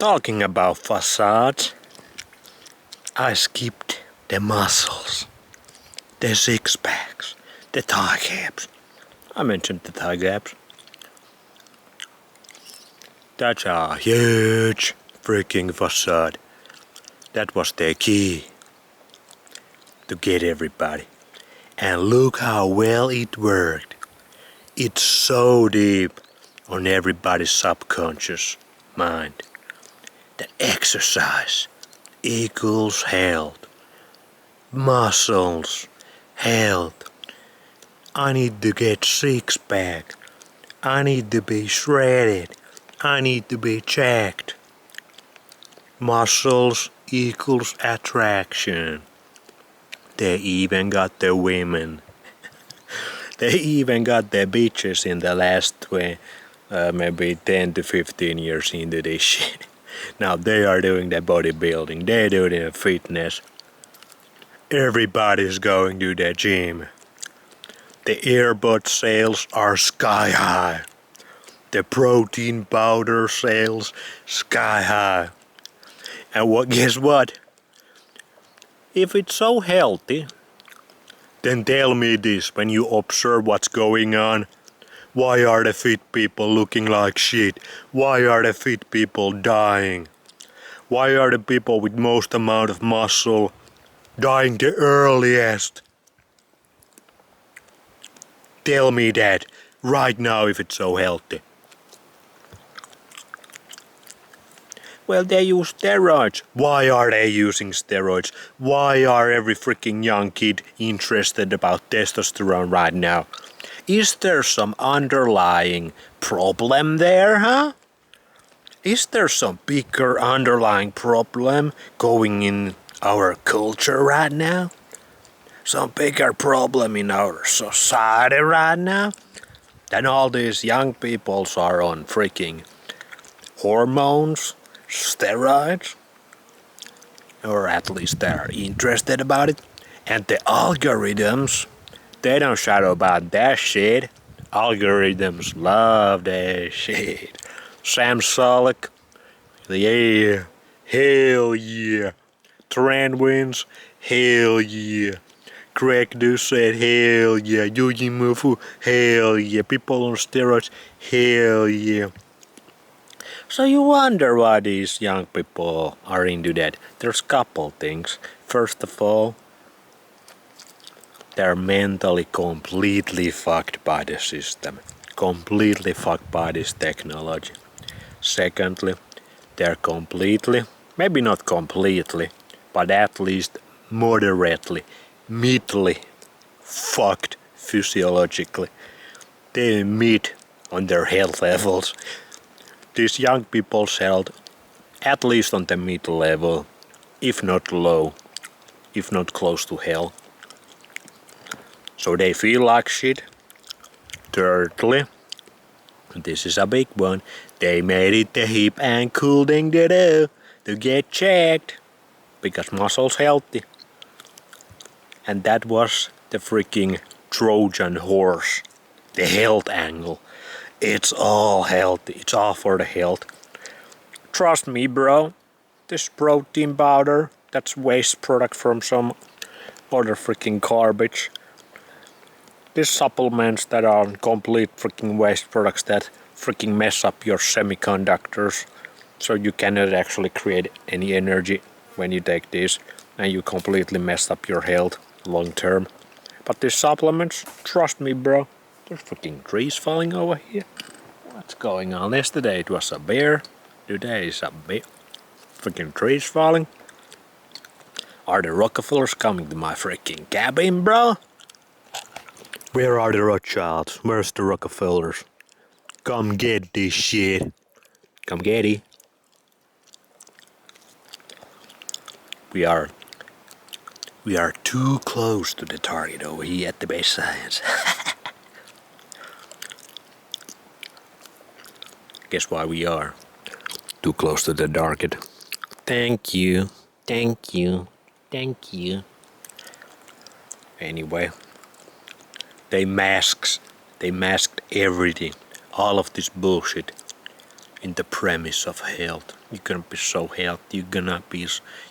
Talking about facades, I skipped the muscles, the six packs, the thigh gaps. I mentioned the thigh gaps. That's a huge freaking facade. That was the key to get everybody. And look how well it worked. It's so deep on everybody's subconscious mind that exercise equals health. Muscles, health. I need to get six pack. I need to be shredded. I need to be jacked. Muscles equals attraction. They even got the women. They even got the bitches in the last maybe 10 to 15 years into this shit. Now they are doing the bodybuilding. They're doing the fitness. Everybody's going to the gym. The earbud sales are sky high. The protein powder sales sky high. And guess what? If it's so healthy, then tell me this when you observe what's going on. Why are the fit people looking like shit? Why are the fit people dying? Why are the people with most amount of muscle dying the earliest? Tell me that right now if it's so healthy. Well, they use steroids. Why are they using steroids? Why are every freaking young kid interested about testosterone right now? Is there some underlying problem there, huh? Is there some bigger underlying problem going in our culture right now? Some bigger problem in our society right now? Then all these young peoples are on freaking hormones, steroids, or at least they're interested about it. And the algorithms, they don't shout about that shit. Algorithms love that shit. Sam Sulek, yeah, hell yeah. Trend wins, hell yeah. Greg Doucette, hell yeah. Yuji Mufu, hell yeah. People on steroids, hell yeah. So you wonder why these young people are into that. There's a couple things. First of all, they're mentally completely fucked by the system. Completely fucked by this technology. Secondly, they're completely, maybe not completely, but at least moderately, midly fucked physiologically. They meet on their health levels. These young people's health, at least on the mid level, if not low, if not close to hell. So they feel like shit. Thirdly, this is a big one, they made it the hip and cool thing to do, to get checked, because muscle's healthy. And that was the freaking Trojan horse, the health angle. It's all healthy, it's all for the health. Trust me, bro, this protein powder, that's waste product from some other freaking garbage. These supplements that are complete freaking waste products that freaking mess up your semiconductors, so you cannot actually create any energy when you take this, and you completely mess up your health long term. But these supplements, trust me, bro, there's freaking trees falling over here. What's going on? Yesterday it was a bear, today is a freaking trees falling. Are the Rockefellers coming to my freaking cabin, bro? Where are the Rothschilds? Where's the Rockefellers? Come get this shit. Come get it. We are too close to the target over here at the base science. Guess why we are too close to the target. Thank you. Thank you. Thank you. Anyway. They masked everything. All of this bullshit. in the premise of health. You're gonna be so healthy.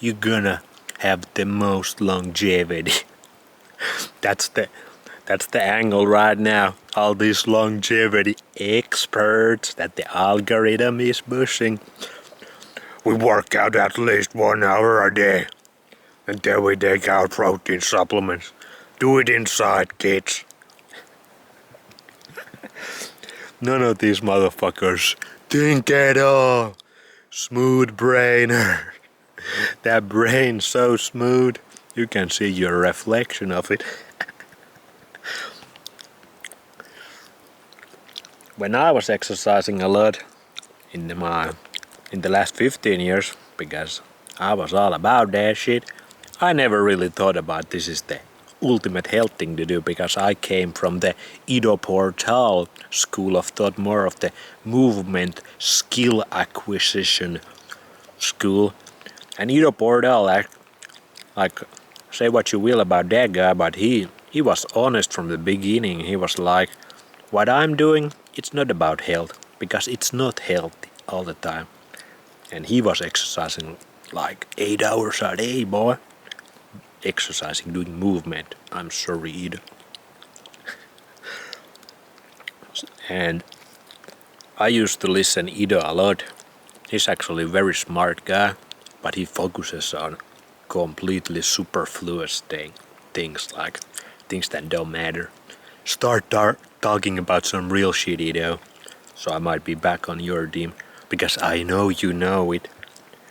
You're gonna have the most longevity. That's the angle right now. All these longevity experts that the algorithm is pushing. We work out at least 1 hour a day. And then we take our protein supplements. Do it inside, kids. None of these motherfuckers think at all. Smooth brainer. That brain's so smooth. You can see your reflection of it. When I was exercising a lot in the last 15 years, because I was all about that shit, I never really thought about this is the ultimate health thing to do, because I came from the Ido Portal school of thought, more of the movement skill acquisition school. And Ido Portal, like say what you will about that guy, but he was honest from the beginning. He was like, what I'm doing, it's not about health, because it's not healthy all the time. And he was exercising like 8 hours a day, boy. Exercising, doing movement. I'm sorry, Ido. And I used to listen Ido a lot. He's actually a very smart guy, but he focuses on completely superfluous things, like things that don't matter. Start talking about some real shit, Ido. So I might be back on your team, because I know you know it.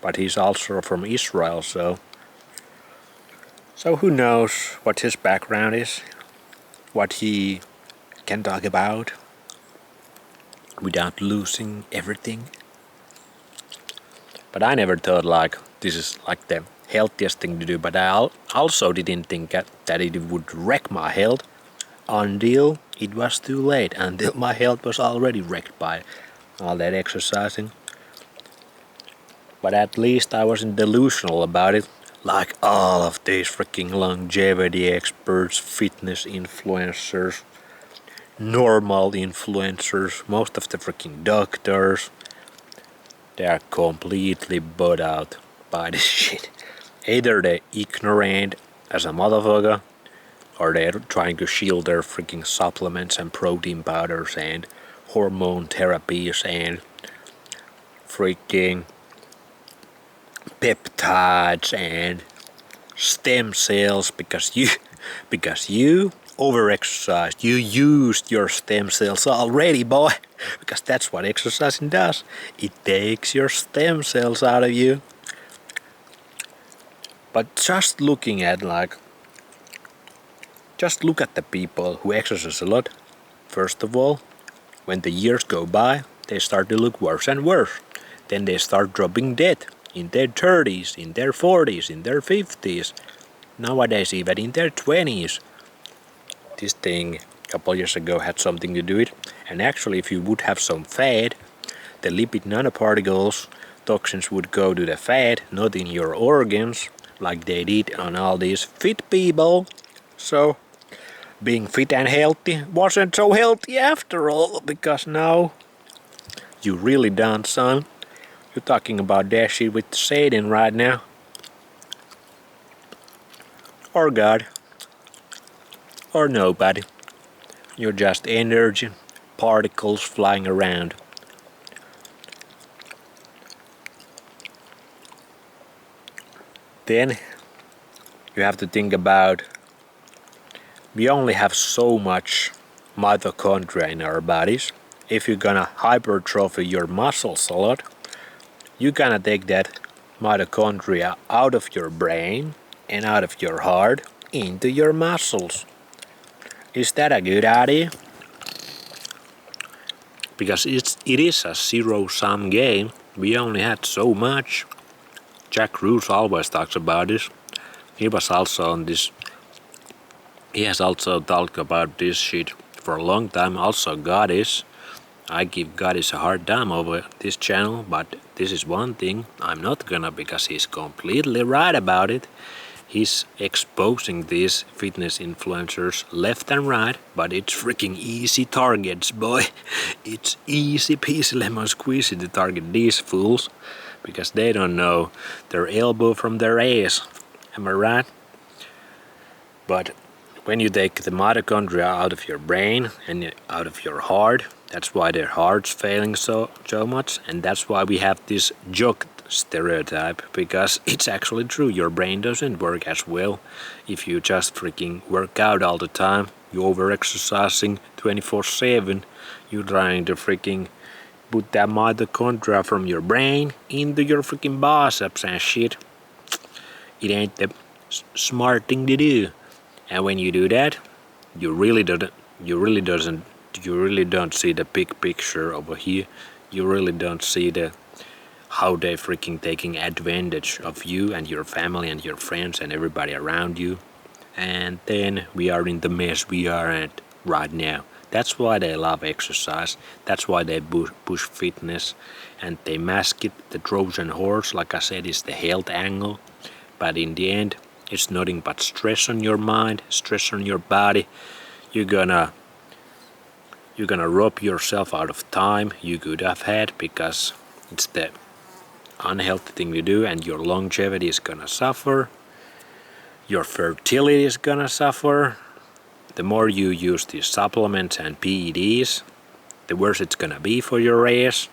But he's also from Israel, so who knows what his background is, what he can talk about without losing everything. But I never thought like this is like the healthiest thing to do, but I also didn't think that it would wreck my health until it was too late, until my health was already wrecked by all that exercising. But at least I wasn't delusional about it, like all of these freaking longevity experts, fitness influencers, normal influencers, most of the freaking doctors. They are completely bought out by this shit. Either they're ignorant as a motherfucker, or they're trying to shield their freaking supplements and protein powders and hormone therapies and freaking peptides and stem cells, because you over-exercised. You used your stem cells already, boy, because that's what exercising does. It takes your stem cells out of you. But just look at the people who exercise a lot. First of all, when the years go by, they start to look worse and worse. Then they start dropping dead in their 30s, in their 40s, in their 50s. Nowadays, even in their 20s. This thing a couple years ago had something to do with it. And actually, if you would have some fat, the lipid nanoparticles, toxins would go to the fat, not in your organs, like they did on all these fit people. So being fit and healthy wasn't so healthy after all, because now you really done, son. You're talking about that shit with Satan right now. Or God. Or nobody. You're just energy, particles flying around. Then you have to think about, we only have so much mitochondria in our bodies. If you're gonna hypertrophy your muscles a lot, you're gonna take that mitochondria out of your brain and out of your heart into your muscles. Is that a good idea? Because it is a zero-sum game. We only had so much. Jack Roos always talks about this. He was also on this. He has also talked about this shit for a long time. Also Goddess. I give Goddess a hard time over this channel, but this is one thing I'm not gonna, because he's completely right about it. He's exposing these fitness influencers left and right, but it's freaking easy targets, boy. It's easy peasy lemon squeezy to target these fools, because they don't know their elbow from their ass. Am I right? But when you take the mitochondria out of your brain and out of your heart, that's why their heart's failing so much, and that's why we have this joke stereotype, because it's actually true. Your brain doesn't work as well if you just freaking work out all the time. You over-exercising 24/7. You trying to freaking put that mitochondria from your brain into your freaking biceps and shit. It ain't the smart thing to do. And when you do that, you really don't see the big picture over here. You really don't see how they freaking taking advantage of you and your family and your friends and everybody around you. And then we are in the mess we are at right now. That's why they love exercise. That's why they push fitness, and they mask it. The Trojan horse, like I said, is the health angle. But in the end, it's nothing but stress on your mind, stress on your body. You're gonna rob yourself out of time you could have had, because it's the unhealthy thing to do, and your longevity is gonna suffer. Your fertility is gonna suffer. The more you use these supplements and PEDs, the worse it's gonna be for your ass.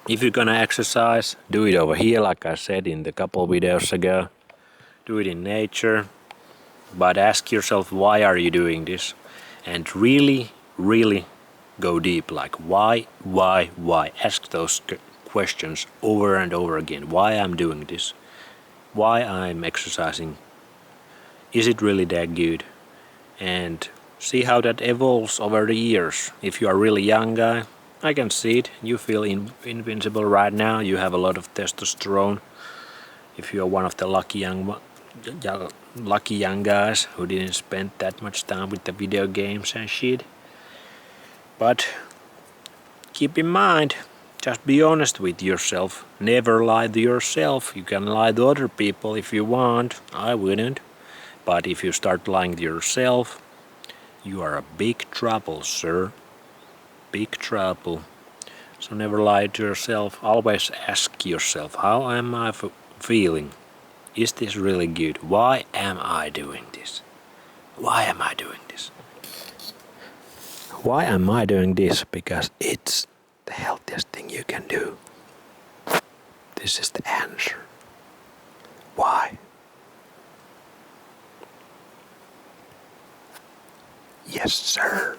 If you're gonna exercise, do it over here, like I said in the couple videos ago. Do it in nature. But ask yourself, why are you doing this? And really, really go deep. Like, why? Ask those questions over and over again. Why I'm doing this? Why I'm exercising? Is it really that good? And see how that evolves over the years. If you are a really young guy, I can see it. You feel invincible right now. You have a lot of testosterone. If you are one of the lucky young guys who didn't spend that much time with the video games and shit. But keep in mind, just be honest with yourself. Never lie to yourself. You can lie to other people if you want. I wouldn't. But if you start lying to yourself, you are a big trouble, sir. Big trouble. So never lie to yourself. Always ask yourself, how am I feeling? Is this really good? Why am I doing this? Why am I doing this? Why am I doing this? Because it's the healthiest thing you can do. This is the answer. Why? Yes, sir.